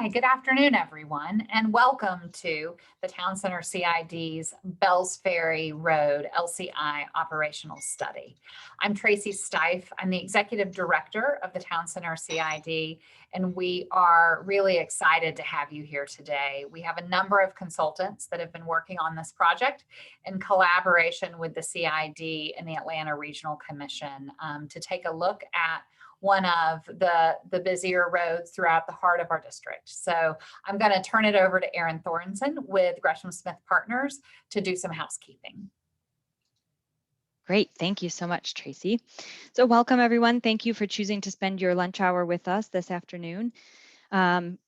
Hi, good afternoon, everyone, and welcome to the Town Center CID's Bells Ferry Road LCI operational study. I'm Tracy Stife. I'm the Executive Director of the Town Center CID, and we are really excited to have you here today. We have a number of consultants that have been working on this project in collaboration with the CID and the Atlanta Regional Commission to take a look at one of the busier roads throughout the heart of our district. So I'm going to turn it over to Erin Thornton with Gresham Smith Partners to do some housekeeping. Great, thank you so much, Tracy. So welcome everyone. Thank you for choosing to spend your lunch hour with us this afternoon.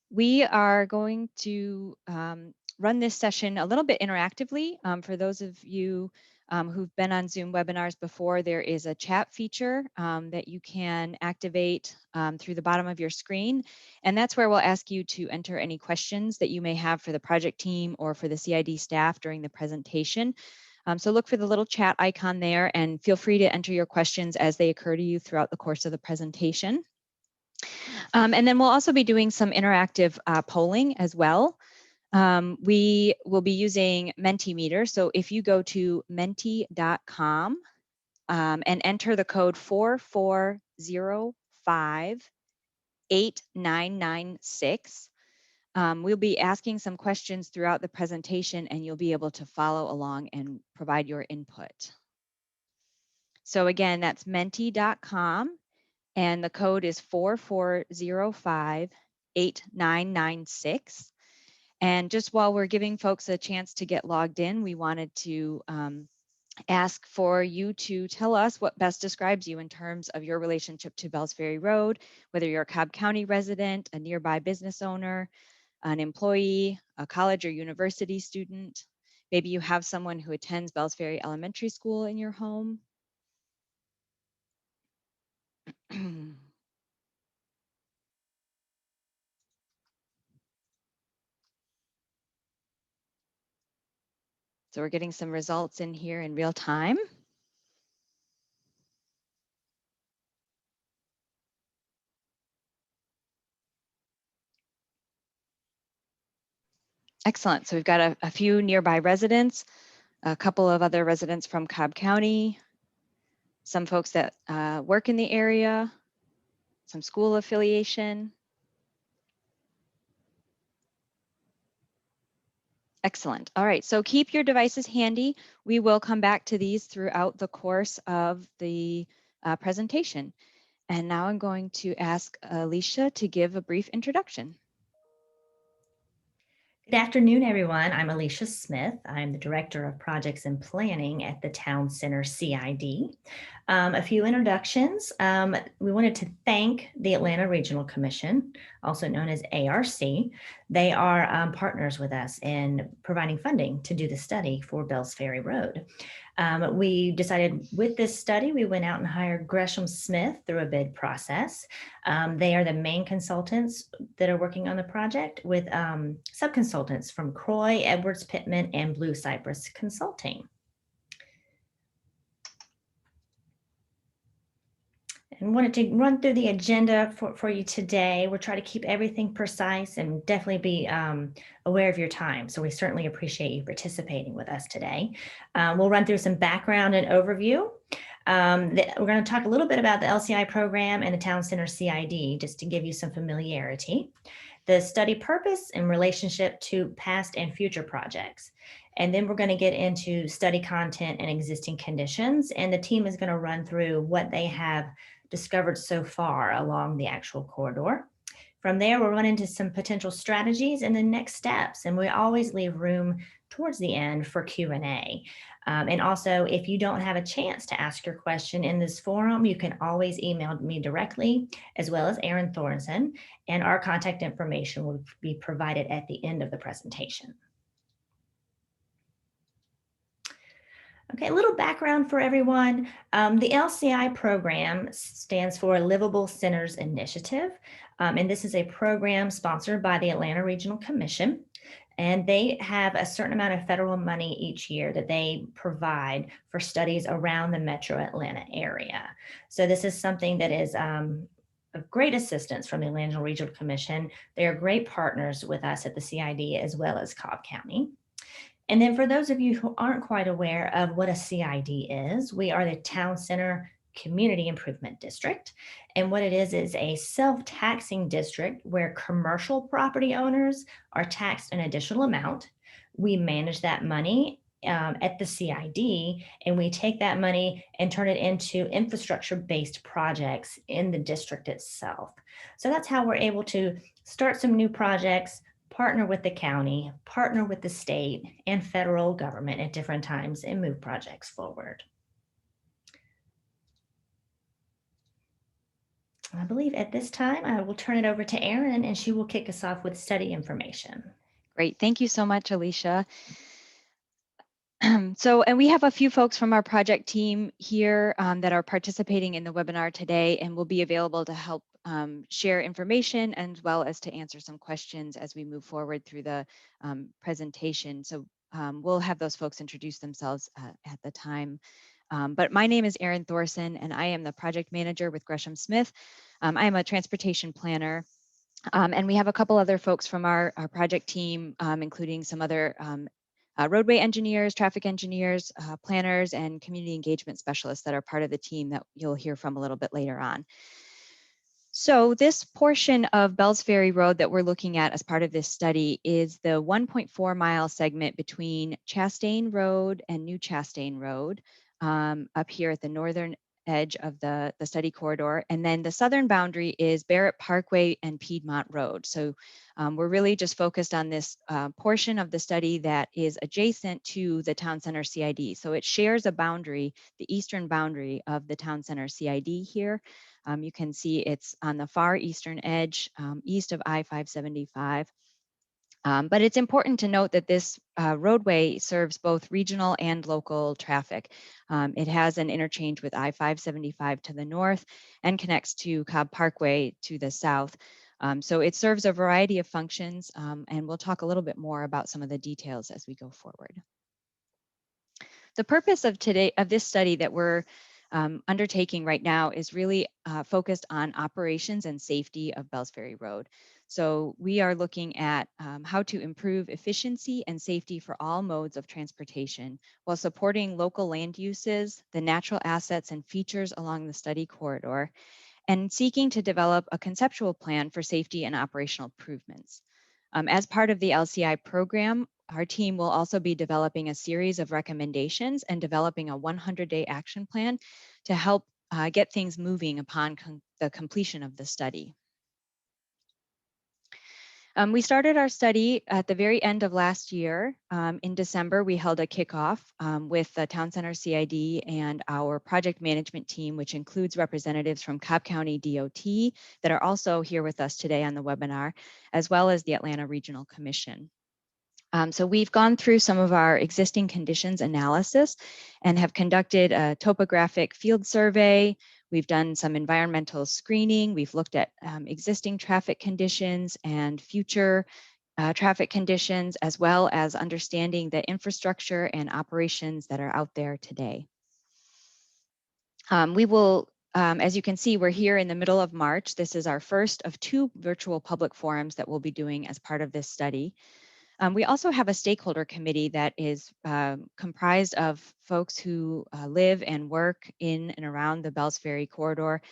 We are going to run this session a little bit interactively. For those of you who've been on Zoom webinars before, there is a chat feature that you can activate through the bottom of your screen. And that's where we'll ask you to enter any questions that you may have for the project team or for the CID staff during the presentation. So look for the little chat icon there and feel free to enter your questions as they occur to you throughout the course of the presentation. And then we'll also be doing some interactive polling as well. We will be using Mentimeter. So if you go to menti.com and enter the code 44058996, we'll be asking some questions throughout the presentation and you'll be able to follow along and provide your input. So again, that's menti.com and the code is 44058996. And just while we're giving folks a chance to get logged in, we wanted to ask for you to tell us what best describes you in terms of your relationship to Bells Ferry Road, whether you're a Cobb County resident, a nearby business owner, an employee, a college or university student. Maybe you have someone who attends Bells Ferry Elementary School in your home. So we're getting some results in here in real time. Excellent. So we've got a few nearby residents, a couple of other residents from Cobb County, some folks that work in the area, some school affiliation. Excellent. All right, so keep your devices handy. We will come back to these throughout the course of the presentation. And now I'm going to ask Alicia to give a brief introduction. Good afternoon, everyone. I'm Alicia Smith. I'm the Director of Projects and Planning at the Town Center CID. A few introductions. We wanted to thank the Atlanta Regional Commission, also known as ARC. They are partners with us in providing funding to do the study for Bells Ferry Road. We decided with this study, we went out and hired Gresham Smith through a bid process. They are the main consultants that are working on the project with sub-consultants from Croy, Edwards Pittman, and Blue Cypress Consulting. And wanted to run through the agenda for you today. We'll try to keep everything precise and definitely be aware of your time. So we certainly appreciate you participating with us today. We'll run through some background and overview. We're going to talk a little bit about the LCI program and the Town Center CID, just to give you some familiarity. The study purpose in relationship to past and future projects. And then we're going to get into study content and existing conditions. And the team is going to run through what they have discovered so far along the actual corridor. From there, we'll run into some potential strategies and the next steps. And we always leave room towards the end for Q&A. And also, if you don't have a chance to ask your question in this forum, you can always email me directly, as well as Erin Thornton, and our contact information will be provided at the end of the presentation. Okay, a little background for everyone. The LCI program stands for Livable Centers Initiative, and this is a program sponsored by the Atlanta Regional Commission, and they have a certain amount of federal money each year that they provide for studies around the metro Atlanta area. So this is something that is of great assistance from the Atlanta Regional Commission. They are great partners with us at the CID as well as Cobb County. And then for those of you who aren't quite aware of what a CID is, we are the Town Center Community Improvement District. And what it is a self-taxing district where commercial property owners are taxed an additional amount. We manage that money at the CID, and we take that money and turn it into infrastructure-based projects in the district itself. So that's how we're able to start some new projects, partner with the county, partner with the state and federal government at different times, and move projects forward. I believe at this time, I will turn it over to Erin, and she will kick us off with study information. Great. Thank you so much, Alicia. And we have a few folks from our project team here that are participating in the webinar today and will be available to help share information as well as to answer some questions as we move forward through the presentation. So we'll have those folks introduce themselves at the time. But my name is Erin Thorson, and I am the project manager with Gresham Smith. I am a transportation planner. And we have a couple other folks from our project team, including some other roadway engineers, traffic engineers, planners, and community engagement specialists that are part of the team that you'll hear from a little bit later on. So this portion of Bells Ferry Road that we're looking at as part of this study is the 1.4 mile segment between Chastain Road and New Chastain Road up here at the northern edge of the study corridor. And then the southern boundary is Barrett Parkway and Piedmont Road. So we're really just focused on this portion of the study that is adjacent to the Town Center CID. So it shares a boundary, the eastern boundary of the Town Center CID here. You can see it's on the far eastern edge, east of I-575. But it's important to note that this roadway serves both regional and local traffic. It has an interchange with I-575 to the north and connects to Cobb Parkway to the south. So it serves a variety of functions, and we'll talk a little bit more about some of the details as we go forward. The purpose of this study that we're undertaking right now is really focused on operations and safety of Bells Ferry Road. So we are looking at how to improve efficiency and safety for all modes of transportation while supporting local land uses, the natural assets and features along the study corridor, and seeking to develop a conceptual plan for safety and operational improvements. As part of the LCI program, our team will also be developing a series of recommendations and developing a 100-day action plan to help get things moving upon the completion of the study. We started our study at the very end of last year. In December, we held a kickoff with the Town Center CID and our project management team, which includes representatives from Cobb County DOT that are also here with us today on the webinar, as well as the Atlanta Regional Commission. So we've gone through some of our existing conditions analysis and have conducted a topographic field survey. We've done some environmental screening. We've looked at existing traffic conditions and future traffic conditions, as well as understanding the infrastructure and operations that are out there today. We will, as you can see, we're here in the middle of March. This is our first of 2 virtual public forums that we'll be doing as part of this study. We also have a stakeholder committee that is comprised of folks who live and work in and around the Bells Ferry corridor,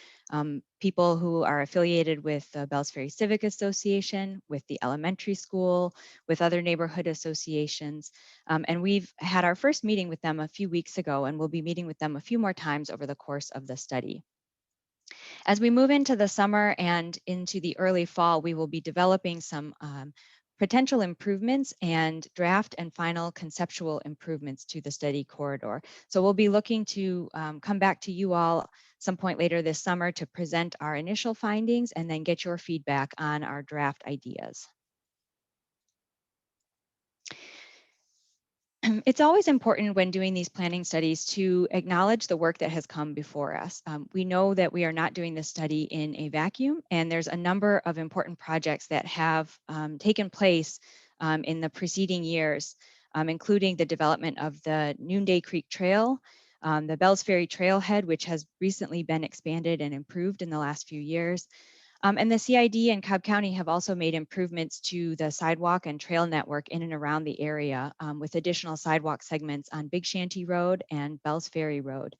people who are affiliated with the Bells Ferry Civic Association, with the elementary school, with other neighborhood associations. And we've had our first meeting with them a few weeks ago, and we'll be meeting with them a few more times over the course of the study. As we move into the summer and into the early fall, we will be developing some potential improvements and draft and final conceptual improvements to the study corridor. So we'll be looking to come back to you all some point later this summer to present our initial findings and then get your feedback on our draft ideas. It's always important when doing these planning studies to acknowledge the work that has come before us. We know that we are not doing this study in a vacuum, and there's a number of important projects that have taken place in the preceding years, including the development of the Noonday Creek Trail, the Bells Ferry trailhead, which has recently been expanded and improved in the last few years. And the CID and Cobb County have also made improvements to the sidewalk and trail network in and around the area, with additional sidewalk segments on Big Shanty Road and Bells Ferry Road.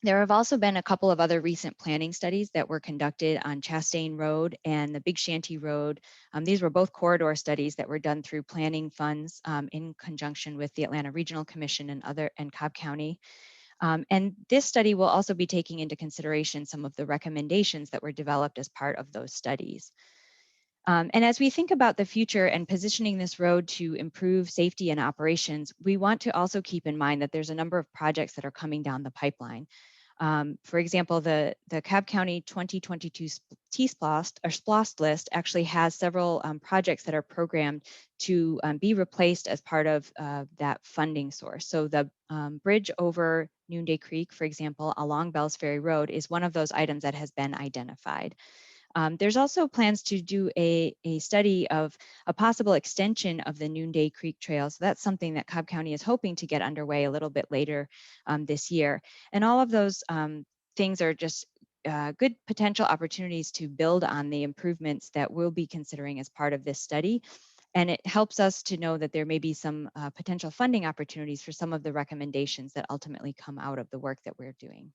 There have also been a couple of other recent planning studies that were conducted on Chastain Road and the Big Shanty Road. These were both corridor studies that were done through planning funds in conjunction with the Atlanta Regional Commission and Cobb County. And this study will also be taking into consideration some of the recommendations that were developed as part of those studies. And as we think about the future and positioning this road to improve safety and operations, we want to also keep in mind that there's a number of projects that are coming down the pipeline. For example, the Cobb County 2022 T-SPLOST or SPLOST list actually has several projects that are programmed to be replaced as part of that funding source. So the bridge over Noonday Creek, for example, along Bells Ferry Road is one of those items that has been identified. There's also plans to do a study of a possible extension of the Noonday Creek Trail. So that's something that Cobb County is hoping to get underway a little bit later this year. And all of those things are just good potential opportunities to build on the improvements that we'll be considering as part of this study. And it helps us to know that there may be some potential funding opportunities for some of the recommendations that ultimately come out of the work that we're doing.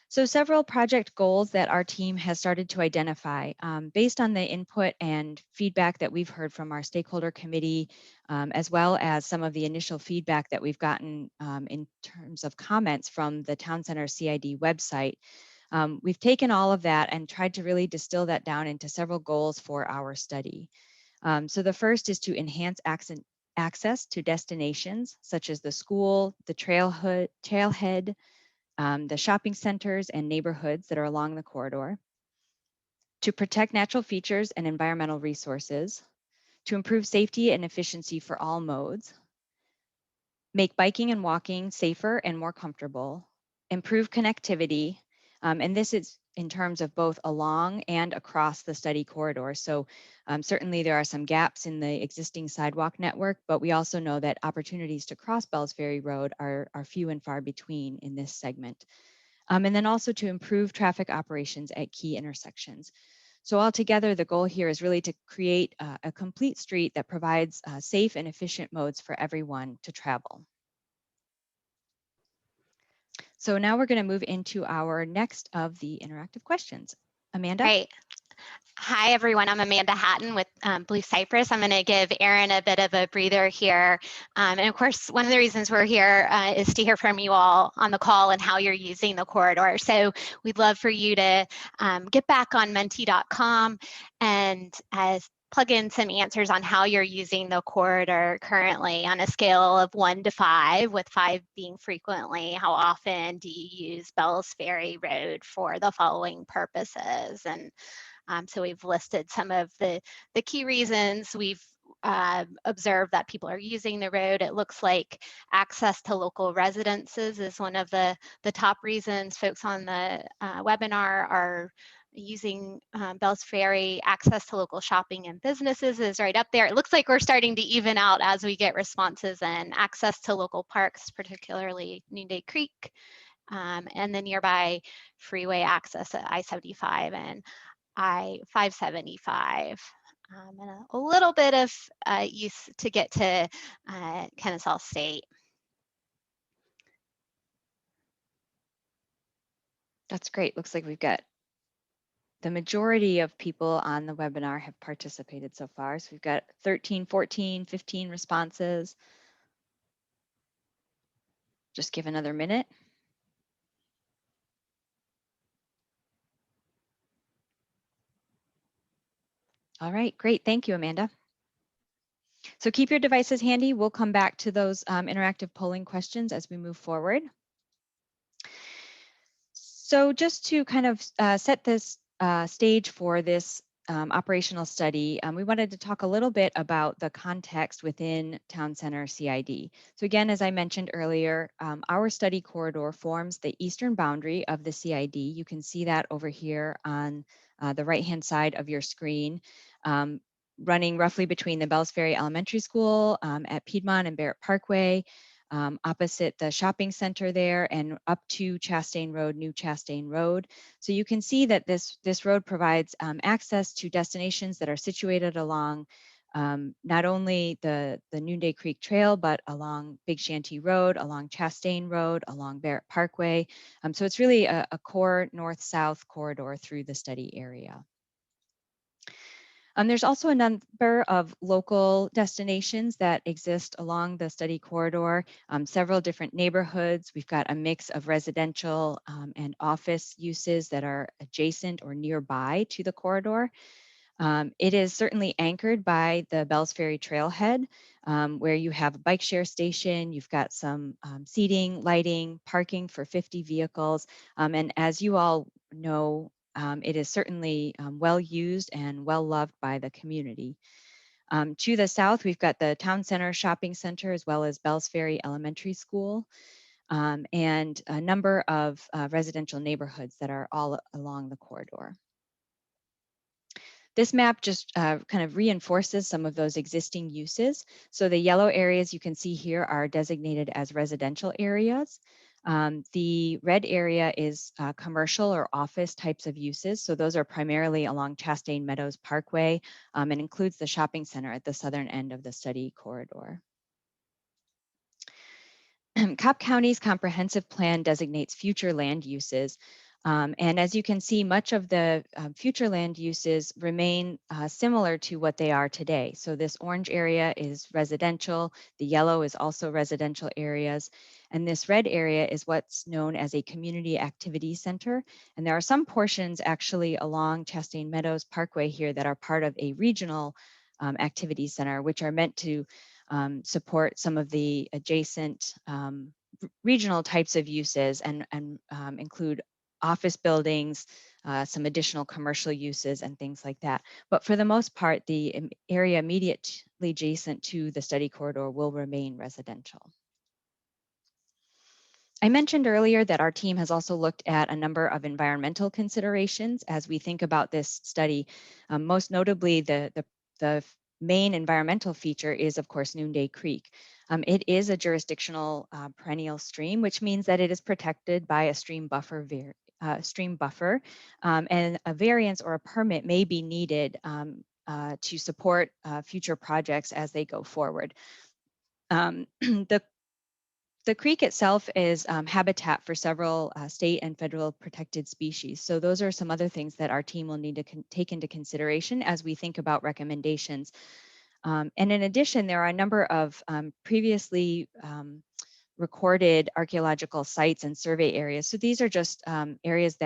So several project goals that our team has started to identify based on the input and feedback that we've heard from our stakeholder committee, as well as some of the initial feedback that we've gotten in terms of comments from the Town Center CID website. We've taken all of that and tried to really distill that down into several goals for our study. So the first is to enhance access to destinations such as the school, the trailhead, the shopping centers and neighborhoods that are along the corridor, to protect natural features and environmental resources, to improve safety and efficiency for all modes, make biking and walking safer and more comfortable, improve connectivity, and this is in terms of both along and across the study corridor. So certainly there are some gaps in the existing sidewalk network, but we also know that opportunities to cross Bells Ferry Road are few and far between in this segment. And then also to improve traffic operations at key intersections. So altogether, the goal here is really to create a complete street that provides safe and efficient modes for everyone to travel. So now we're going to move into our next of the interactive questions. Amanda? Great. Hi, everyone. I'm Amanda Hatton with Blue Cypress. I'm going to give Erin a bit of a breather here. And of course, one of the reasons we're here is to hear from you all on the call and how you're using the corridor. So we'd love for you to get back on menti.com and plug in some answers on how you're using the corridor currently on a scale of 1 to 5, with 5 being frequently. How often do you use Bells Ferry Road for the following purposes? And so we've listed some of the key reasons we've observed that people are using the road. It looks like access to local residences is one of the top reasons folks on the webinar are using Bells Ferry. Access to local shopping and businesses is right up there. It looks like we're starting to even out as we get responses, and access to local parks, particularly Noonday Creek, and the nearby freeway access at I-75 and I-575. And a little bit of use to get to Kennesaw State. That's great. Looks like we've got the majority of people on the webinar have participated so far. So we've got 13, 14, 15 responses. Just give another minute. All right, great. Thank you, Amanda. So keep your devices handy. We'll come back to those interactive polling questions as we move forward. So just to kind of set this stage for this operational study, we wanted to talk a little bit about the context within Town Center CID. So again, as I mentioned earlier, our study corridor forms the eastern boundary of the CID. You can see that over here on the right-hand side of your screen, running roughly between the Bells Ferry Elementary School at Piedmont and Barrett Parkway, opposite the shopping center there and up to Chastain Road, New Chastain Road. So you can see that this road provides access to destinations that are situated along not only the Noonday Creek Trail, but along Big Shanty Road, along Chastain Road, along Barrett Parkway. So it's really a core north-south corridor through the study area. There's also a number of local destinations that exist along the study corridor, several different neighborhoods. We've got a mix of residential and office uses that are adjacent or nearby to the corridor. It is certainly anchored by the Bells Ferry trailhead, where you have a bike share station, you've got some seating, lighting, parking for 50 vehicles. And as you all know, it is certainly well used and well loved by the community. To the south, we've got the Town Center Shopping Center, as well as Bells Ferry Elementary School, and a number of residential neighborhoods that are all along the corridor. This map just kind of reinforces some of those existing uses. So the yellow areas you can see here are designated as residential areas. The red area is commercial or office types of uses. So those are primarily along Chastain Meadows Parkway and includes the shopping center at the southern end of the study corridor. Cobb County's comprehensive plan designates future land uses. And as you can see, much of the future land uses remain similar to what they are today. So this orange area is residential, the yellow is also residential areas, and this red area is what's known as a community activity center. And there are some portions actually along Chastain Meadows Parkway here that are part of a regional activity center, which are meant to support some of the adjacent regional types of uses and include office buildings, some additional commercial uses and things like that. But for the most part, the area immediately adjacent to the study corridor will remain residential. I mentioned earlier that our team has also looked at a number of environmental considerations as we think about this study. Most notably, the main environmental feature is, of course, Noonday Creek. It is a jurisdictional perennial stream, which means that it is protected by a stream buffer, and a variance or a permit may be needed to support future projects as they go forward. The creek itself is habitat for several state and federal protected species. So those are some other things that our team will need to take into consideration as we think about recommendations. And in addition, there are a number of previously recorded archaeological sites and survey areas. So these are just areas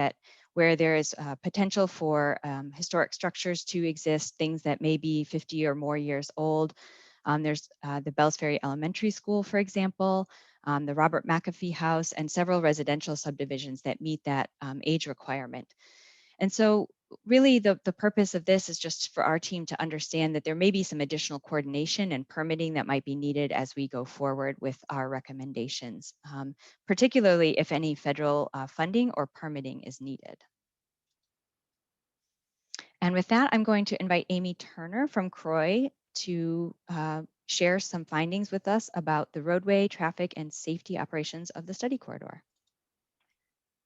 where there is potential for historic structures to exist, things that may be 50 or more years old. There's the Bells Ferry Elementary School, for example, the Robert McAfee House, and several residential subdivisions that meet that age requirement. And so really the purpose of this is just for our team to understand that there may be some additional coordination and permitting that might be needed as we go forward with our recommendations, particularly if any federal funding or permitting is needed. And with that, I'm going to invite Amy Turner from Croy to share some findings with us about the roadway, traffic, and safety operations of the study corridor.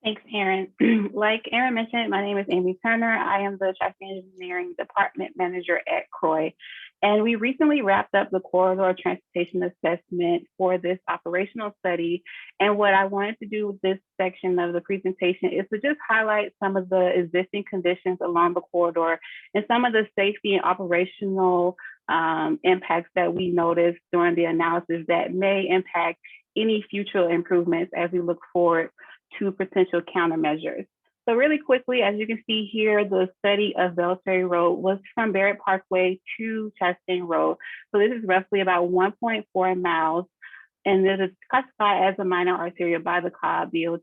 Thanks, Erin. Like Erin mentioned, my name is Amy Turner. I am the Traffic Engineering Department Manager at Croy. And we recently wrapped up the corridor transportation assessment for this operational study. And what I wanted to do with this section of the presentation is to just highlight some of the existing conditions along the corridor and some of the safety and operational impacts that we noticed during the analysis that may impact any future improvements as we look forward to potential countermeasures. So really quickly, as you can see here, the study of Bells Ferry Road was from Barrett Parkway to Chastain Road. So this is roughly about 1.4 miles, and it is classified as a minor arterial by the Cobb DOT.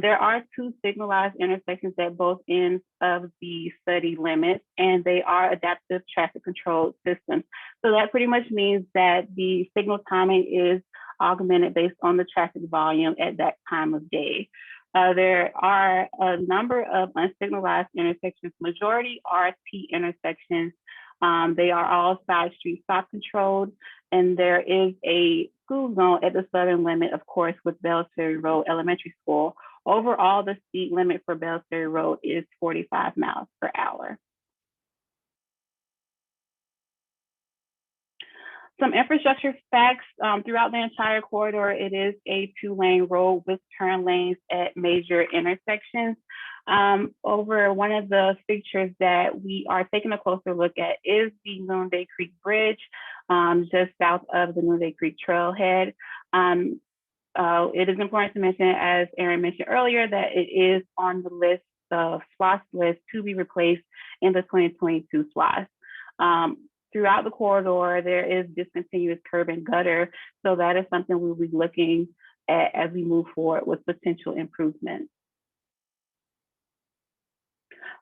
There are two signalized intersections at both ends of the study limits, and they are adaptive traffic control systems. So that pretty much means that the signal timing is augmented based on the traffic volume at that time of day. There are a number of unsignalized intersections, majority RT intersections. They are all side street stop controlled, and there is a school zone at the southern limit, of course, with Bells Ferry Road Elementary School. Overall, the speed limit for Bells Ferry Road is 45 miles per hour. Some infrastructure facts throughout the entire corridor. It is a 2-lane road with turn lanes at major intersections. Over one of the features that we are taking a closer look at is the Noonday Creek Bridge, just south of the Noonday Creek Trailhead. It is important to mention, as Erin mentioned earlier, that it is on the list, the SPLOST list, to be replaced in the 2022 SPLOST. Throughout the corridor, there is discontinuous curb and gutter, so that is something we'll be looking at as we move forward with potential improvements.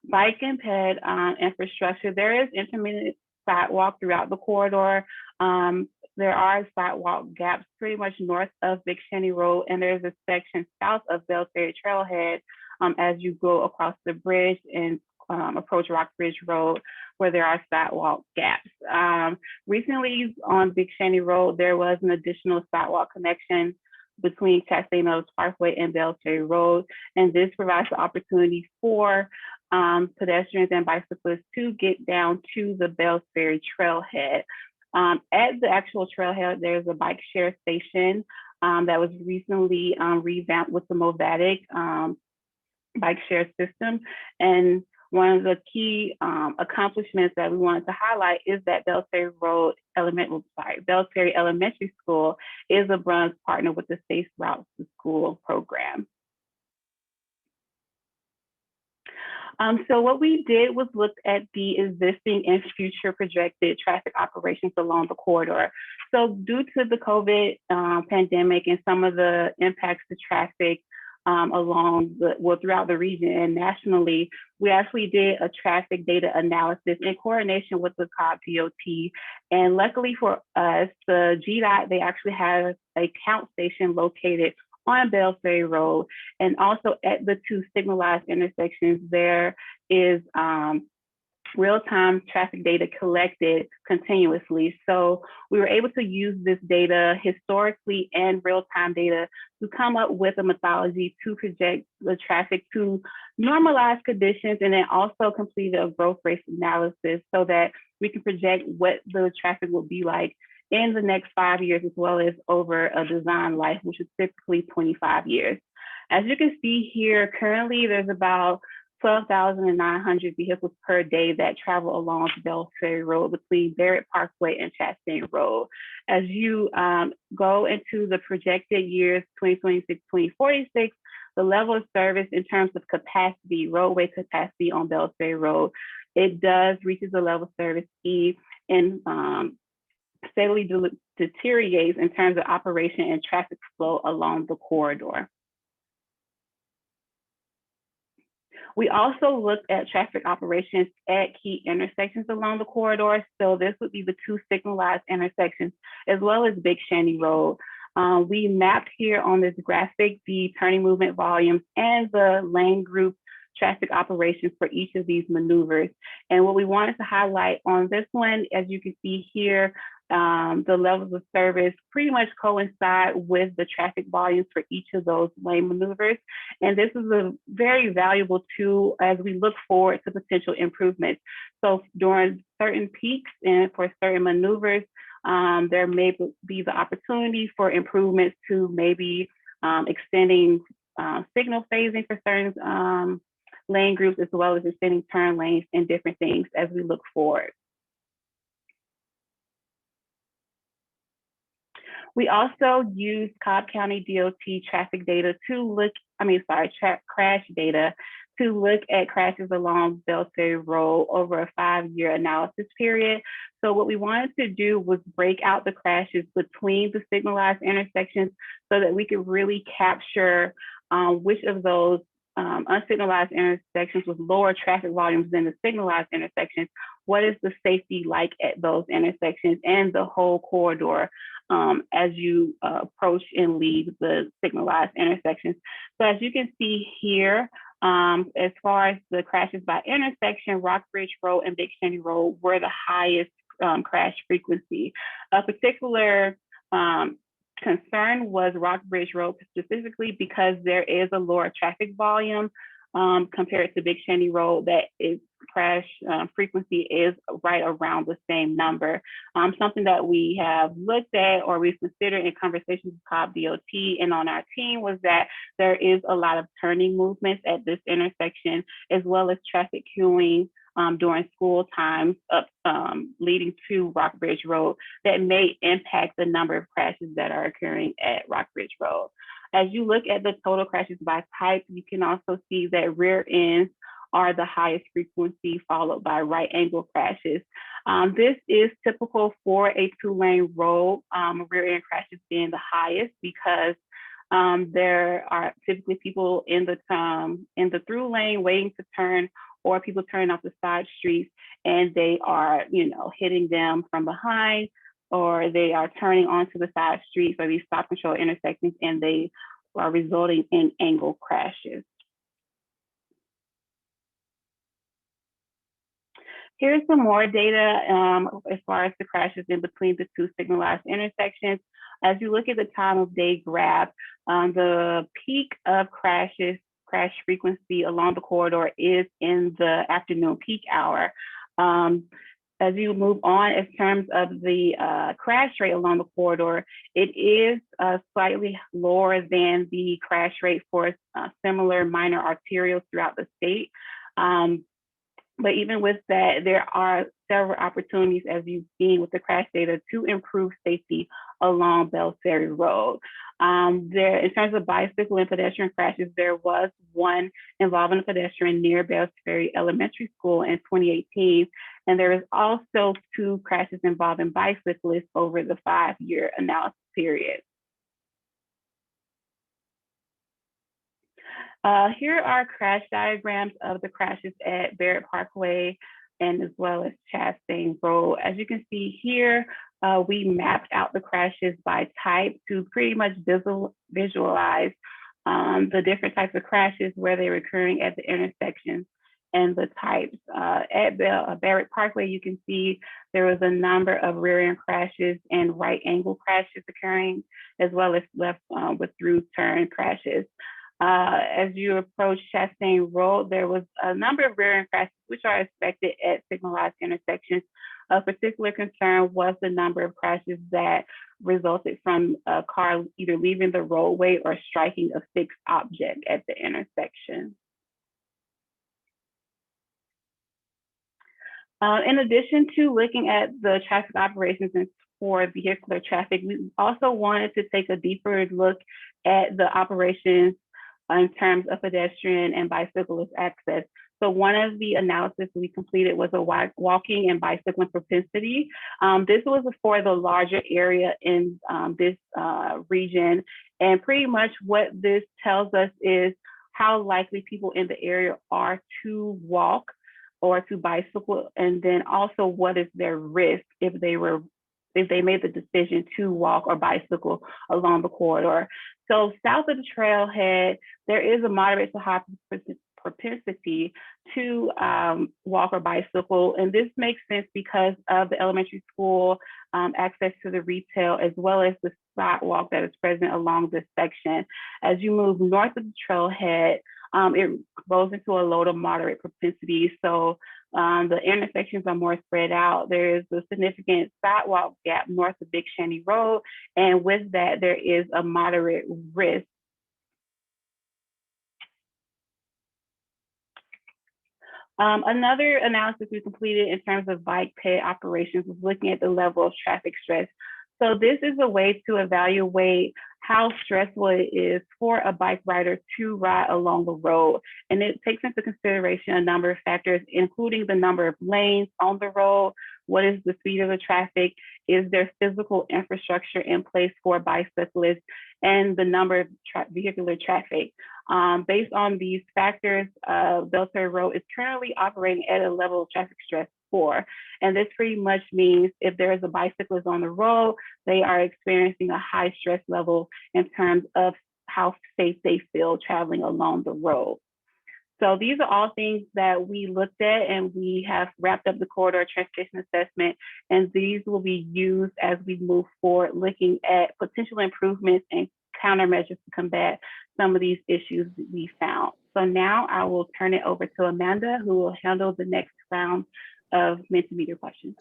Bike and ped infrastructure. There is intermittent sidewalk throughout the corridor. There are sidewalk gaps pretty much north of Big Shanty Road, and there's a section south of Bells Ferry Trailhead as you go across the bridge and approach Rockbridge Road, where there are sidewalk gaps. Recently on Big Shanty Road, there was an additional sidewalk connection between Chastain Meadows Parkway and Bells Ferry Road, and this provides the opportunity for pedestrians and bicyclists to get down to the Bells Ferry Trailhead. At the actual trailhead, there's a bike share station that was recently revamped with the Movatic bike share system. And one of the key accomplishments that we wanted to highlight is that Bells Ferry Elementary School is a bronze partner with the Safe Routes to School program. So what we did was look at the existing and future projected traffic operations along the corridor. So due to the COVID pandemic and some of the impacts to traffic throughout the region and nationally, we actually did a traffic data analysis in coordination with the Cobb DOT. And luckily for us, the GDOT, they actually have a count station located on Bells Ferry Road, and also at the 2 signalized intersections, there is real-time traffic data collected continuously. So we were able to use this data historically and real-time data to come up with a methodology to project the traffic to normalized conditions, and then also completed a growth rate analysis so that we can project what the traffic will be like in the next 5 years, as well as over a design life, which is typically 25 years. As you can see here, currently there's about 12,900 vehicles per day that travel along Bells Ferry Road between Barrett Parkway and Chastain Road. As you go into the projected years, 2026, 2046, the level of service in terms of capacity, roadway capacity on Bells Ferry Road, it does reaches a level of service E and steadily deteriorates in terms of operation and traffic flow along the corridor. We also looked at traffic operations at key intersections along the corridor. So this would be the 2 signalized intersections, as well as Big Shanty Road. We mapped here on this graphic the turning movement volumes and the lane group traffic operations for each of these maneuvers. And what we wanted to highlight on this one, as you can see here, the levels of service pretty much coincide with the traffic volumes for each of those lane maneuvers. And this is a very valuable tool as we look forward to potential improvements. So during certain peaks and for certain maneuvers, there may be the opportunity for improvements to maybe extending signal phasing for certain lane groups, as well as extending turn lanes and different things as we look forward. We also use Cobb County DOT traffic data to crash data to look at crashes along Bells Ferry Road over a 5-year analysis period. So what we wanted to do was break out the crashes between the signalized intersections so that we could really capture which of those unsignalized intersections with lower traffic volumes than the signalized intersections. What is the safety like at those intersections and the whole corridor as you approach and leave the signalized intersections? So as you can see here, as far as the crashes by intersection, Rockbridge Road and Big Shanty Road were the highest crash frequency. A particular concern was Rockbridge Road specifically because there is a lower traffic volume compared to Big Shanty Road. That is crash frequency is right around the same number. Something that we have looked at or we've considered in conversations with Cobb DOT and on our team was that there is a lot of turning movements at this intersection, as well as traffic queuing during school times up leading to Rockbridge Road that may impact the number of crashes that are occurring at Rockbridge Road. As you look at the total crashes by type, you can also see that rear ends are the highest frequency, followed by right angle crashes. This is typical for a 2-lane road, rear end crashes being the highest because there are typically people in the through lane waiting to turn, or people turning off the side streets and they are, hitting them from behind, or they are turning onto the side streets or these stop control intersections, and they are resulting in angle crashes. Here's some more data as far as the crashes in between the two signalized intersections. As you look at the time of day graph, the peak of crash frequency along the corridor is in the afternoon peak hour. As you move on, in terms of the crash rate along the corridor, it is slightly lower than the crash rate for similar minor arterials throughout the state. But even with that, there are several opportunities, as you've seen with the crash data, to improve safety along Bells Ferry Road. In terms of bicycle and pedestrian crashes, there was one involving a pedestrian near Bells Ferry Elementary School in 2018. And there is also 2 crashes involving bicyclists over the 5-year analysis period. Here are crash diagrams of the crashes at Barrett Parkway and as well as Chastain Road. As you can see here, we mapped out the crashes by type to pretty much visualize the different types of crashes, where they were occurring at the intersections and the types. At Barrett Parkway, you can see there was a number of rear end crashes and right angle crashes occurring, as well as left with through turn crashes. As you approach Chastain Road, there was a number of rear end crashes, which are expected at signalized intersections. Of particular concern was the number of crashes that resulted from a car either leaving the roadway or striking a fixed object at the intersection. In addition to looking at the traffic operations and for vehicular traffic, we also wanted to take a deeper look at the operations in terms of pedestrian and bicyclist access. So one of the analysis we completed was a walking and bicycling propensity. This was for the larger area in this region. And pretty much what this tells us is how likely people in the area are to walk or to bicycle, and then also what is their risk if they made the decision to walk or bicycle along the corridor. So south of the trailhead, there is a moderate to high propensity to walk or bicycle. And this makes sense because of the elementary school, access to the retail, as well as the sidewalk that is present along this section. As you move north of the trailhead, it goes into a low to moderate propensity. So the intersections are more spread out. There is a significant sidewalk gap north of Big Shanty Road. And with that, there is a moderate risk. Another analysis we completed in terms of bike ped operations was looking at the level of traffic stress. So this is a way to evaluate how stressful it is for a bike rider to ride along the road. And it takes into consideration a number of factors, including the number of lanes on the road, what is the speed of the traffic, is there physical infrastructure in place for bicyclists, and the number of vehicular traffic. Based on these factors, Bells Ferry Road is currently operating at a level of traffic stress 4. And this pretty much means if there is a bicyclist on the road, they are experiencing a high stress level in terms of how safe they feel traveling along the road. So these are all things that we looked at, and we have wrapped up the corridor transportation assessment, and these will be used as we move forward, looking at potential improvements and countermeasures to combat some of these issues that we found. So now I will turn it over to Amanda, who will handle the next round of Mentimeter questions.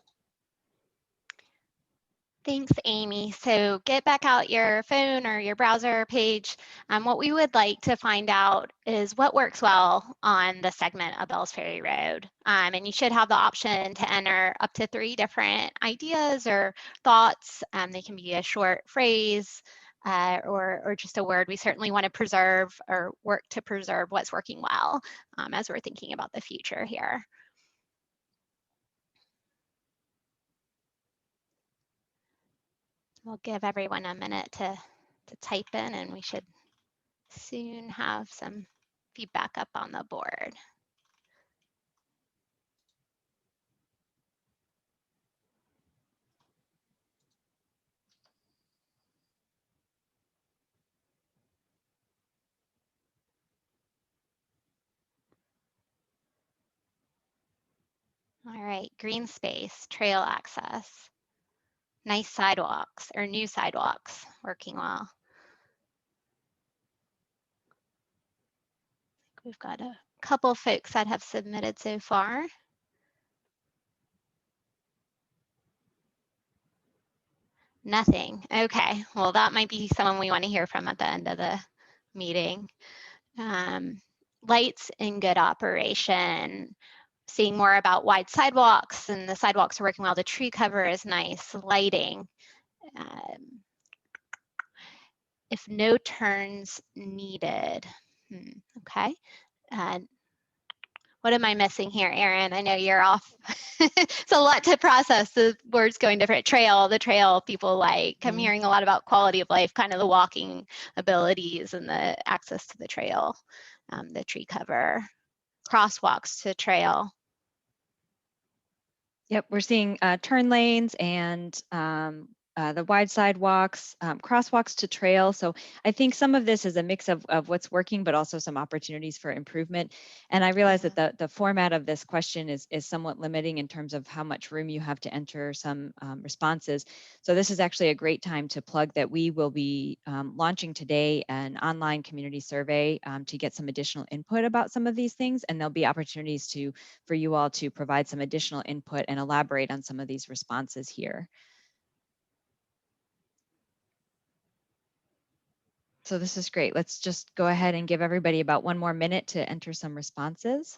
Thanks, Amy. So get back out your phone or your browser page. What we would like to find out is what works well on the segment of Bells Ferry Road. And you should have the option to enter up to 3 different ideas or thoughts. They can be a short phrase or just a word. We certainly want to preserve or work to preserve what's working well as we're thinking about the future here. We'll give everyone a minute to type in, and we should soon have some feedback up on the board. All right, green space, trail access, nice sidewalks or new sidewalks working well. We've got a couple folks that have submitted so far. Nothing. Okay, well, that might be someone we want to hear from at the end of the meeting. Lights in good operation. Seeing more about wide sidewalks, and the sidewalks are working well. The tree cover is nice. Lighting. If no turns needed. Okay. What am I missing here, Erin? I know you're off. It's a lot to process. The words going different. Trail, the trail people like. I'm hearing a lot about quality of life, kind of the walking abilities and the access to the trail, the tree cover, crosswalks to trail. Yep, we're seeing turn lanes and the wide sidewalks, crosswalks to trail. So I think some of this is a mix of what's working, but also some opportunities for improvement. And I realize that the format of this question is somewhat limiting in terms of how much room you have to enter some responses. So this is actually a great time to plug that we will be launching today an online community survey to get some additional input about some of these things. And there'll be opportunities for you all to provide some additional input and elaborate on some of these responses here. So this is great. Let's just go ahead and give everybody about 1 more minute to enter some responses.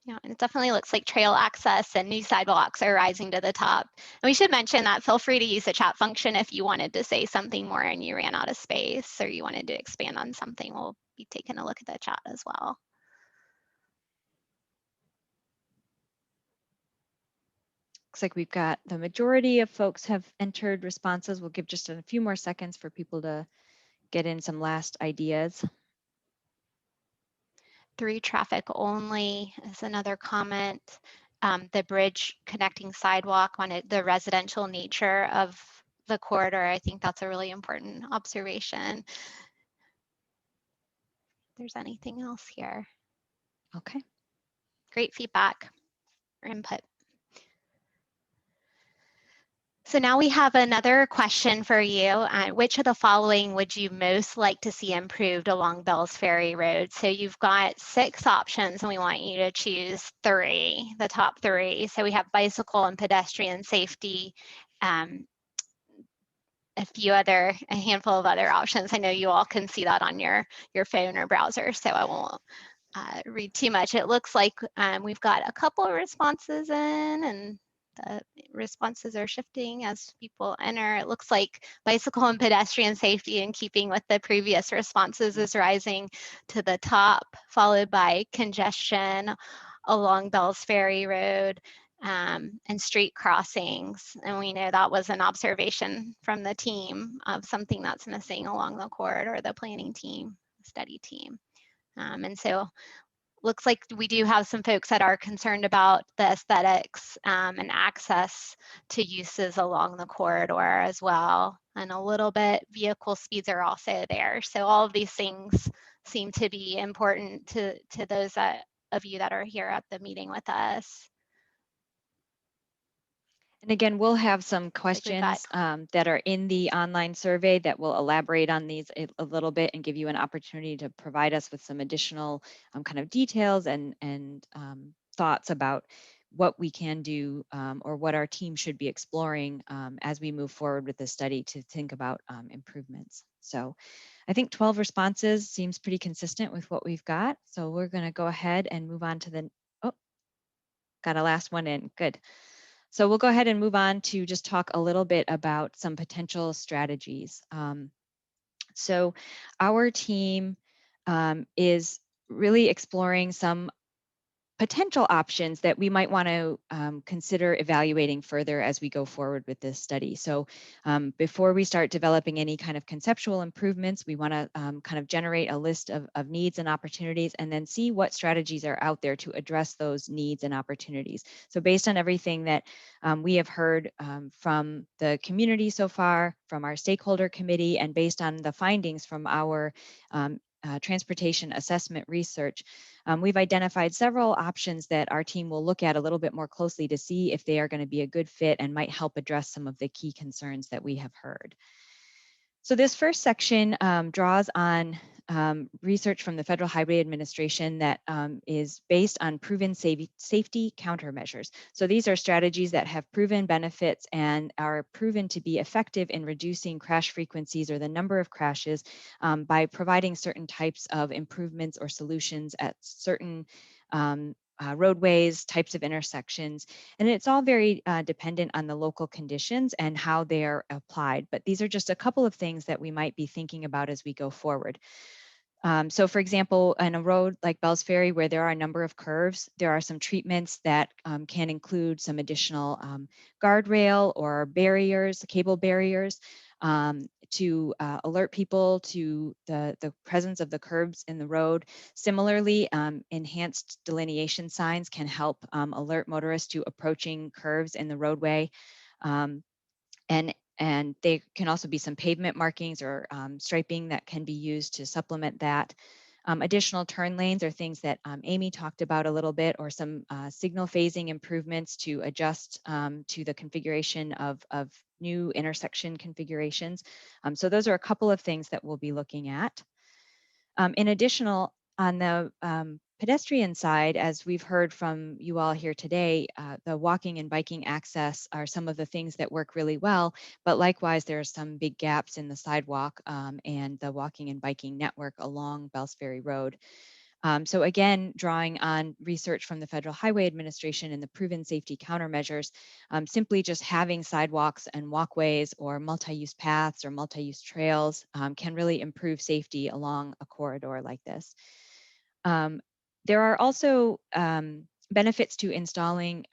Yeah, and it definitely looks like trail access and new sidewalks are rising to the top. And we should mention that feel free to use the chat function if you wanted to say something more and you ran out of space or you wanted to expand on something. We'll be taking a look at the chat as well. Looks like we've got the majority of folks have entered responses. We'll give just a few more seconds for people to get in some last ideas. 3 traffic only is another comment. The bridge connecting sidewalk on it, the residential nature of the corridor. I think that's a really important observation. If there's anything else here. Okay. Great feedback or input. So now we have another question for you. Which of the following would you most like to see improved along Bells Ferry Road? So you've got 6 options and we want you to choose 3, the top 3. So we have bicycle and pedestrian safety, a handful of other options. I know you all can see that on your phone or browser, so I won't read too much. It looks like we've got a couple of responses in, and the responses are shifting as people enter. It looks like bicycle and pedestrian safety, in keeping with the previous responses, is rising to the top, followed by congestion along Bells Ferry Road and street crossings. And we know that was an observation from the team of something that's missing along the corridor, the planning team, study team. And so looks like we do have some folks that are concerned about the aesthetics and access to uses along the corridor as well. And a little bit vehicle speeds are also there. So all of these things seem to be important to those of you that are here at the meeting with us. And again, we'll have some Like we've questions got, that are in the online survey that will elaborate on these a little bit and give you an opportunity to provide us with some additional kind of details and thoughts about what we can do or what our team should be exploring as we move forward with this study to think about improvements. So I think 12 responses seems pretty consistent with what we've got. So we're going to go ahead and move on to the, oh, got a last one in, good. So we'll go ahead and move on to just talk a little bit about some potential strategies. So our team is really exploring some potential options that we might want to consider evaluating further as we go forward with this study. So before we start developing any kind of conceptual improvements, we want to kind of generate a list of needs and opportunities and then see what strategies are out there to address those needs and opportunities. So based on everything that we have heard from the community so far, from our stakeholder committee, and based on the findings from our transportation assessment research, we've identified several options that our team will look at a little bit more closely to see if they are going to be a good fit and might help address some of the key concerns that we have heard. So this first section draws on research from the Federal Highway Administration that is based on proven safety countermeasures. So these are strategies that have proven benefits and are proven to be effective in reducing crash frequencies or the number of crashes by providing certain types of improvements or solutions at certain roadways, types of intersections, and it's all very dependent on the local conditions and how they are applied. But these are just a couple of things that we might be thinking about as we go forward. So for example, on a road like Bells Ferry, where there are a number of curves, there are some treatments that can include some additional guardrail or barriers, cable barriers, to alert people to the presence of the curbs in the road. Similarly, enhanced delineation signs can help alert motorists to approaching curves in the roadway. And they can also be some pavement markings or striping that can be used to supplement that. Additional turn lanes are things that Amy talked about a little bit, or some signal phasing improvements to adjust to the configuration of new intersection configurations. So those are a couple of things that we'll be looking at. In additional, on the pedestrian side, as we've heard from you all here today, the walking and biking access are some of the things that work really well, but likewise, there are some big gaps in the sidewalk and the walking and biking network along Bells Ferry Road. So again, drawing on research from the Federal Highway Administration and the proven safety countermeasures, simply just having sidewalks and walkways or multi-use paths or multi-use trails can really improve safety along a corridor like this. There are also benefits to installing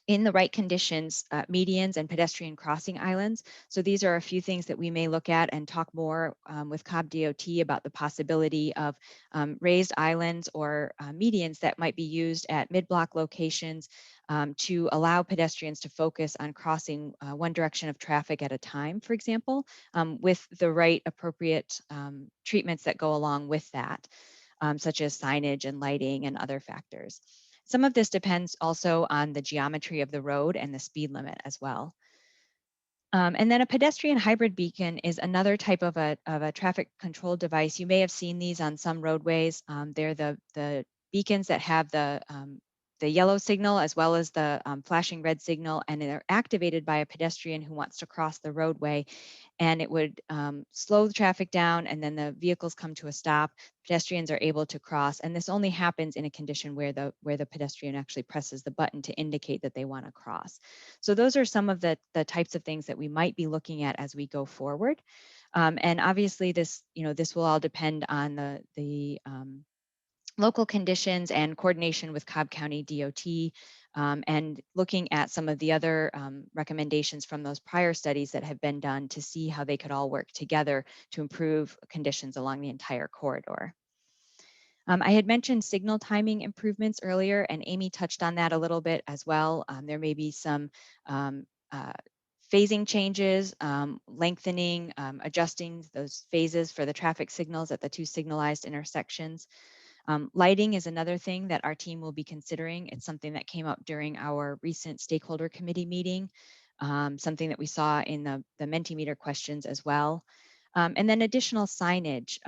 in the right conditions, medians and pedestrian crossing islands. So these are a few things that we may look at and talk more with Cobb DOT about the possibility of raised islands or medians that might be used at mid-block locations to allow pedestrians to focus on crossing one direction of traffic at a time, for example, with the right appropriate treatments that go along with that, such as signage and lighting and other factors. Some of this depends also on the geometry of the road and the speed limit as well. And then a pedestrian hybrid beacon is another type of a traffic control device. You may have seen these on some roadways. They're the beacons that have the yellow signal as well as the flashing red signal, and they're activated by a pedestrian who wants to cross the roadway. And it would slow the traffic down, and then the vehicles come to a stop. Pedestrians are able to cross, and this only happens in a condition where the pedestrian actually presses the button to indicate that they want to cross. So those are some of the types of things that we might be looking at as we go forward. And obviously, this will all depend on the local conditions and coordination with Cobb County DOT, and looking at some of the other recommendations from those prior studies that have been done to see how they could all work together to improve conditions along the entire corridor. I had mentioned signal timing improvements earlier, and Amy touched on that a little bit as well. There may be some phasing changes, lengthening, adjusting those phases for the traffic signals at the two signalized intersections. Lighting is another thing that our team will be considering. It's something that came up during our recent stakeholder committee meeting, something that we saw in the Mentimeter questions as well. And then additional signage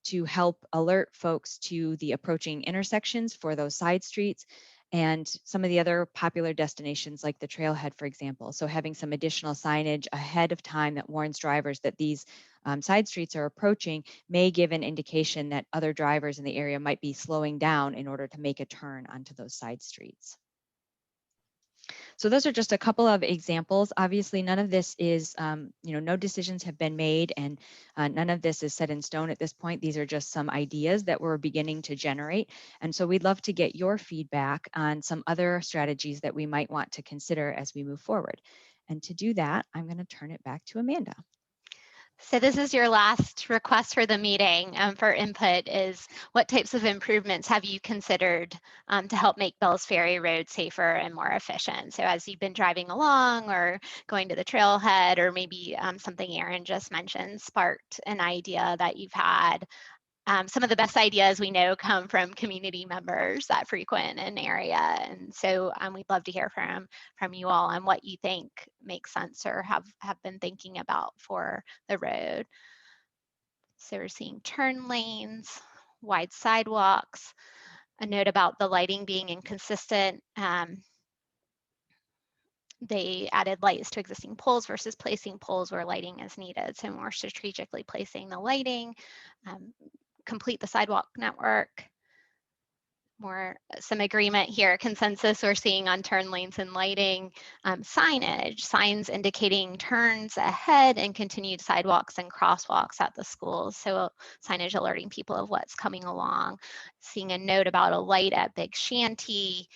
to help alert folks to the approaching intersections for those side streets and some of the other popular destinations like the trailhead, for example. So having some additional signage ahead of time that warns drivers that these side streets are approaching may give an indication that other drivers in the area might be slowing down in order to make a turn onto those side streets. So those are just a couple of examples. Obviously, none of this is, no decisions have been made, and none of this is set in stone at this point. These are just some ideas that we're beginning to generate. And so we'd love to get your feedback on some other strategies that we might want to consider as we move forward. And to do that, I'm going to turn it back to Amanda. So this is your last request for the meeting for input is what types of improvements have you considered to help make Bells Ferry Road safer and more efficient? So as you've been driving along or going to the trailhead, or maybe something Aaron just mentioned sparked an idea that you've had. Some of the best ideas we know come from community members that frequent an area. And so we'd love to hear from you all on what you think makes sense or have been thinking about for the road. So we're seeing turn lanes, wide sidewalks, a note about the lighting being inconsistent. They added lights to existing poles versus placing poles where lighting is needed. So more strategically placing the lighting, complete the sidewalk network. Some agreement here, consensus we're seeing on turn lanes and lighting, signage, signs indicating turns ahead and continued sidewalks and crosswalks at the schools. So signage alerting people of what's coming along. Seeing a note about a light at Big Shanty,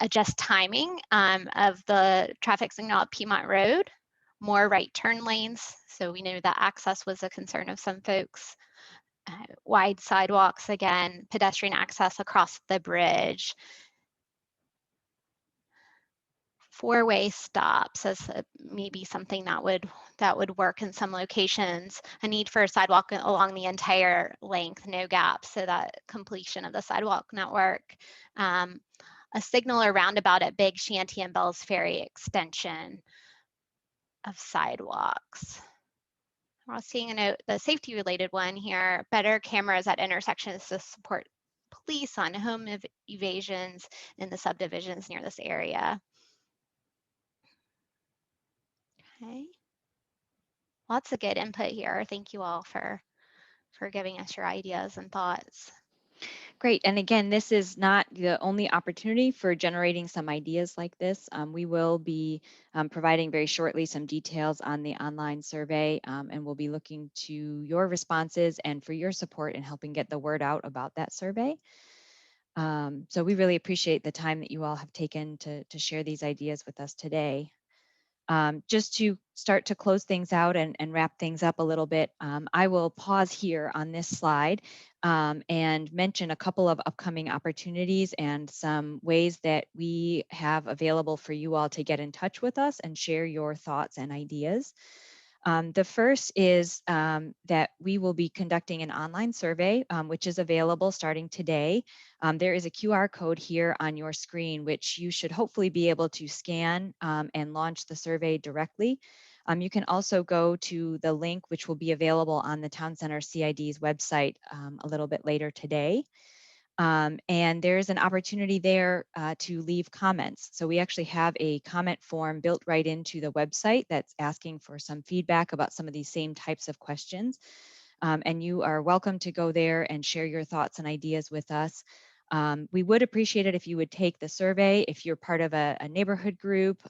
adjust timing of the traffic signal at Piedmont Road, more right turn lanes. So we know that access was a concern of some folks. Wide sidewalks again, pedestrian access across the bridge. Four-way stops as maybe something that would work in some locations. A need for a sidewalk along the entire length, no gaps, so that completion of the sidewalk network. A signal or roundabout at Big Shanty and Bells Ferry extension of sidewalks. We're seeing a note, the safety related one here, better cameras at intersections to support police on home evasions in the subdivisions near this area. Okay. Lots of good input here. Thank you all for giving us your ideas and thoughts. Great. And again, this is not the only opportunity for generating some ideas like this. We will be providing very shortly some details on the online survey, and we'll be looking to your responses and for your support in helping get the word out about that survey. So we really appreciate the time that you all have taken to share these ideas with us today. Just to start to close things out and wrap things up a little bit, I will pause here on this slide and mention a couple of upcoming opportunities and some ways that we have available for you all to get in touch with us and share your thoughts and ideas. The first is that we will be conducting an online survey, which is available starting today. There is a QR code here on your screen, which you should hopefully be able to scan and launch the survey directly. You can also go to the link, which will be available on the Town Center CID's website a little bit later today. And there's an opportunity there to leave comments. So we actually have a comment form built right into the website that's asking for some feedback about some of these same types of questions. And you are welcome to go there and share your thoughts and ideas with us. We would appreciate it if you would take the survey, if you're part of a neighborhood group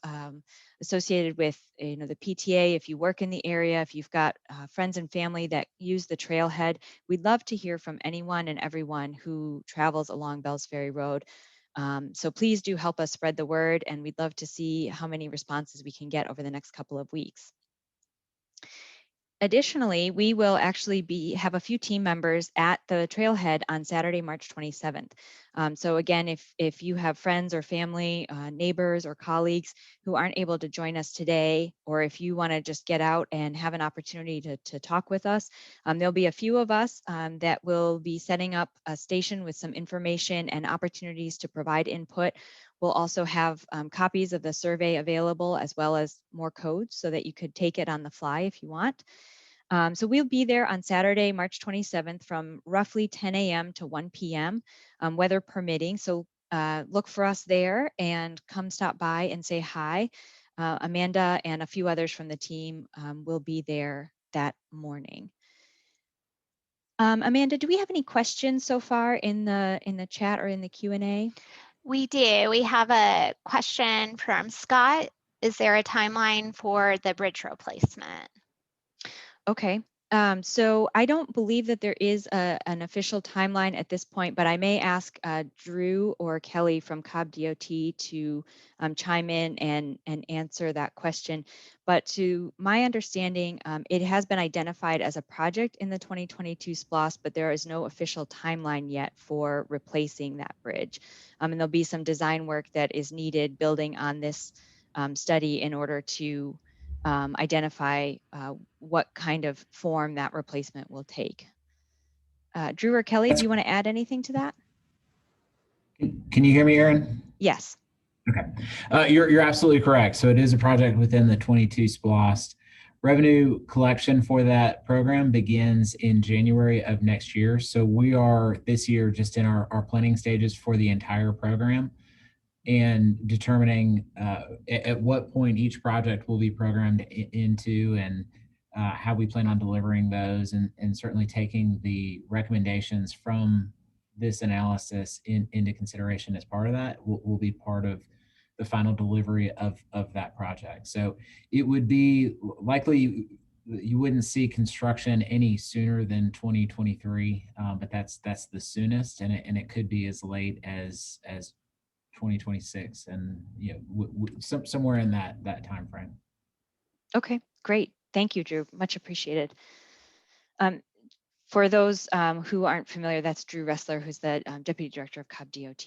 associated with the PTA, if you work in the area, if you've got friends and family that use the trailhead. We'd love to hear from anyone and everyone who travels along Bells Ferry Road. So please do help us spread the word, and we'd love to see how many responses we can get over the next couple of weeks. Additionally, we will actually have a few team members at the trailhead on Saturday, March 27th. So again, if you have friends or family, neighbors or colleagues who aren't able to join us today, or if you want to just get out and have an opportunity to talk with us, there'll be a few of us that will be setting up a station with some information and opportunities to provide input. We'll also have copies of the survey available, as well as more codes so that you could take it on the fly if you want. So we'll be there on Saturday, March 27th from roughly 10 a.m. to 1 p.m., weather permitting. So look for us there and come stop by and say hi. Amanda and a few others from the team will be there that morning. Amanda, do we have any questions so far in the chat or in the Q&A? We do. We have a question from Scott. Is there a timeline for the bridge replacement? Okay. So I don't believe that there is an official timeline at this point, but I may ask Drew or Kelly from Cobb DOT to chime in and answer that question. But to my understanding, it has been identified as a project in the 2022 SPLOST, but there is no official timeline yet for replacing that bridge. And there'll be some design work that is needed building on this study in order to identify what kind of form that replacement will take. Drew or Kelly, do you want to add anything to that? Can you hear me, Erin? Yes. Okay. You're absolutely correct. So it is a project within the 22 SPLOST. Revenue collection for that program begins in January of next year. So we are this year just in our planning stages for the entire program, and determining at what point each project will be programmed into, and how we plan on delivering those, and certainly taking the recommendations from this analysis into consideration as part of that will be part of the final delivery of that project. So it would be likely you wouldn't see construction any sooner than 2023, but that's the soonest, and it could be as late as 2026, and somewhere in that time frame. Okay, great. Thank you, Drew. Much appreciated. For those who aren't familiar, that's Drew Ressler, who's the Deputy Director of Cobb DOT.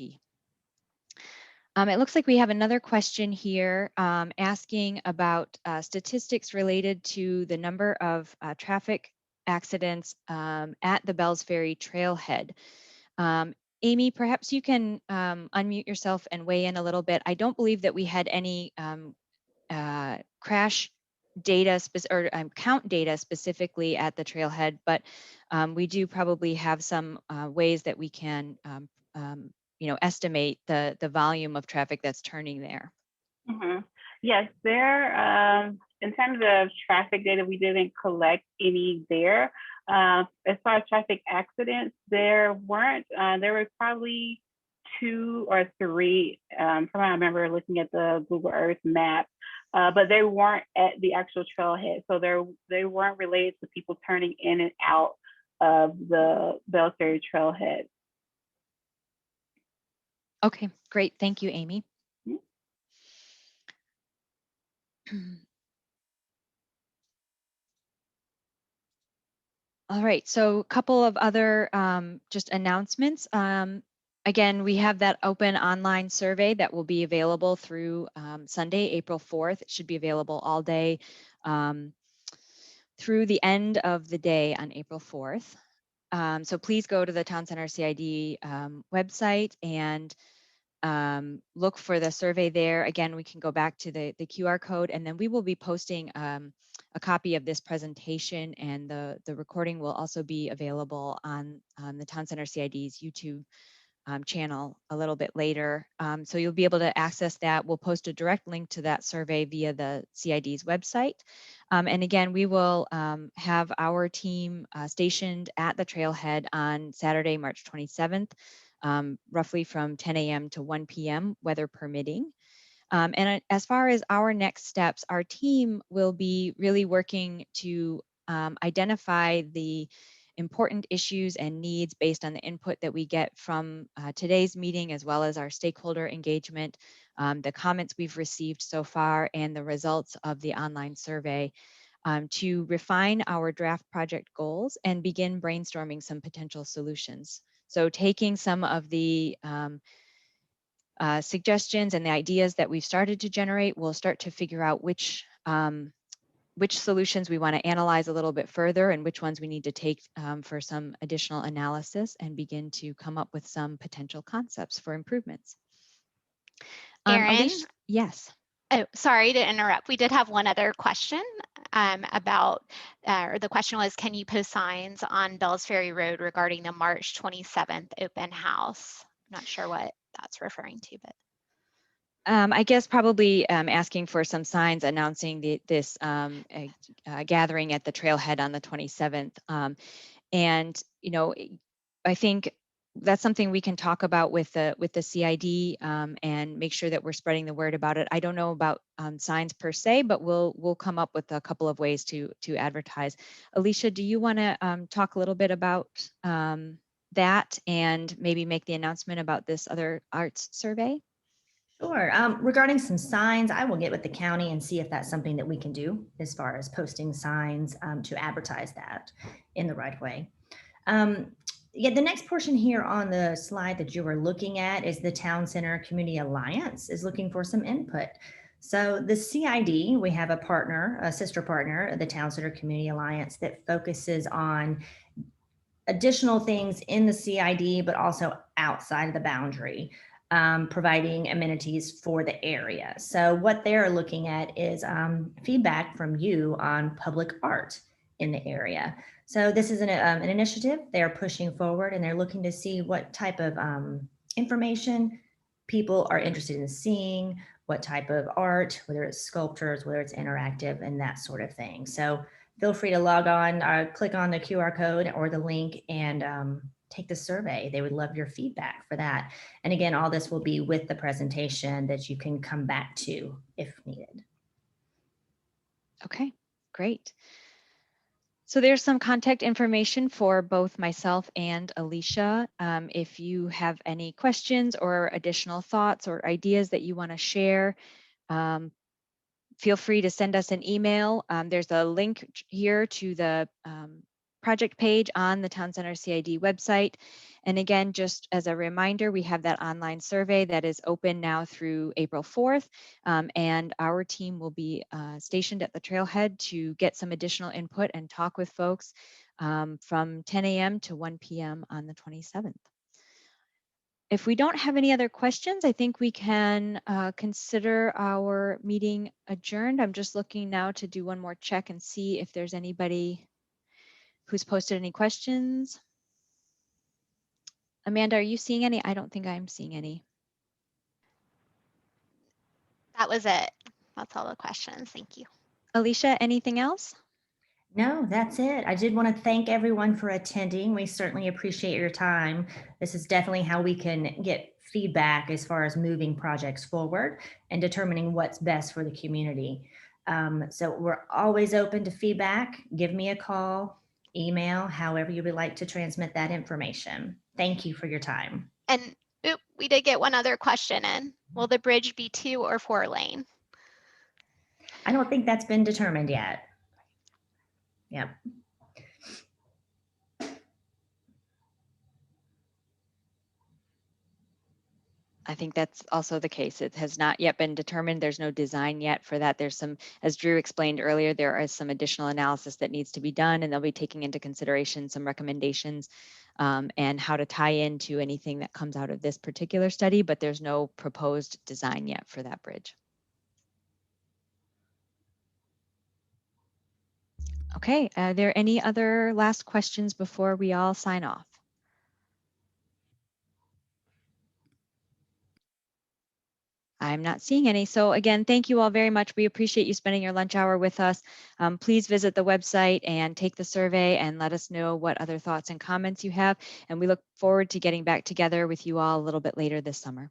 It looks like we have another question here asking about statistics related to the number of traffic accidents at the Bells Ferry trailhead. Amy, perhaps you can unmute yourself and weigh in a little bit. I don't believe that we had any crash data or count data specifically at the trailhead, but we do probably have some ways that we can estimate the volume of traffic that's turning there. Mm-hmm. Yes, there, in terms of traffic data, we didn't collect any there. As far as traffic accidents, there weren't, there was probably 2 or 3, from what I remember looking at the Google Earth map, but they weren't at the actual trailhead. So they weren't related to people turning in and out of the Bells Ferry trailhead. Okay, great. Thank you, Amy. All right, so a couple of other just announcements. Again, we have that open online survey that will be available through Sunday, April 4th. It should be available all day through the end of the day on April 4th. So please go to the Town Center CID website and look for the survey there. Again, we can go back to the QR code, and then we will be posting a copy of this presentation, and the recording will also be available on the Town Center CID's YouTube channel a little bit later. So you'll be able to access that. We'll post a direct link to that survey via the CID's website. And again, we will have our team stationed at the trailhead on Saturday, March 27th, roughly from 10 a.m. to 1 p.m., weather permitting. And as far as our next steps, our team will be really working to identify the important issues and needs based on the input that we get from today's meeting, as well as our stakeholder engagement, the comments we've received so far, and the results of the online survey. to refine our draft project goals and begin brainstorming some potential solutions. So taking some of the suggestions and the ideas that we've started to generate, we'll start to figure out which solutions we want to analyze a little bit further and which ones we need to take for some additional analysis and begin to come up with some potential concepts for improvements. Erin? Alicia, yes. Oh, sorry to interrupt. We did have one other question about, or the question was, can you post signs on Bells Ferry Road regarding the March 27th open house? I'm not sure what that's referring to, but. I guess probably asking for some signs announcing this gathering at the trailhead on the 27th. And, you know, I think that's something we can talk about with the CID and make sure that we're spreading the word about it. I don't know about signs per se, but we'll come up with a couple of ways to advertise. Alicia, do you want to talk a little bit about that and maybe make the announcement about this other arts survey? Sure. Regarding some signs, I will get with the county and see if that's something that we can do as far as posting signs to advertise that in the right way. Yeah, the next portion here on the slide that you were looking at is the Town Center Community Alliance is looking for some input. So the CID, we have a partner, a sister partner, the Town Center Community Alliance, that focuses on additional things in the CID, but also outside of the boundary. Providing amenities for the area. So what they're looking at is feedback from you on public art in the area. So this is an initiative they're pushing forward, and they're looking to see what type of information people are interested in seeing, what type of art, whether it's sculptures, whether it's interactive, and that sort of thing. So feel free to log on, click on the QR code or the link, and take the survey. They would love your feedback for that. And again, all this will be with the presentation that you can come back to if needed. Okay, great. So there's some contact information for both myself and Alicia. If you have any questions or additional thoughts or ideas that you want to share, feel free to send us an email. There's a link here to the project page on the Town Center CID website. And again, just as a reminder, we have that online survey that is open now through April 4th. And our team will be stationed at the trailhead to get some additional input and talk with folks from 10 a.m. to 1 p.m. on the 27th. If we don't have any other questions, I think we can consider our meeting adjourned. I'm just looking now to do one more check and see if there's anybody who's posted any questions. Amanda, are you seeing any? I don't think I'm seeing any. That was it. That's all the questions. Thank you. Alicia, anything else? No, that's it. I did want to thank everyone for attending. We certainly appreciate your time. This is definitely how we can get feedback as far as moving projects forward and determining what's best for the community. So we're always open to feedback. Give me a call, email, however you would like to transmit that information. Thank you for your time. And we did get one other question in. Will the bridge be 2 or 4 lane? I don't think that's been determined yet. Yep. I think that's also the case. It has not yet been determined. There's no design yet for that. There's some, as Drew explained earlier, there is some additional analysis that needs to be done, and they'll be taking into consideration some recommendations and how to tie into anything that comes out of this particular study, but there's no proposed design yet for that bridge. Okay, are there any other last questions before we all sign off? I'm not seeing any. So again, thank you all very much. We appreciate you spending your lunch hour with us. Please visit the website and take the survey and let us know what other thoughts and comments you have. And we look forward to getting back together with you all a little bit later this summer.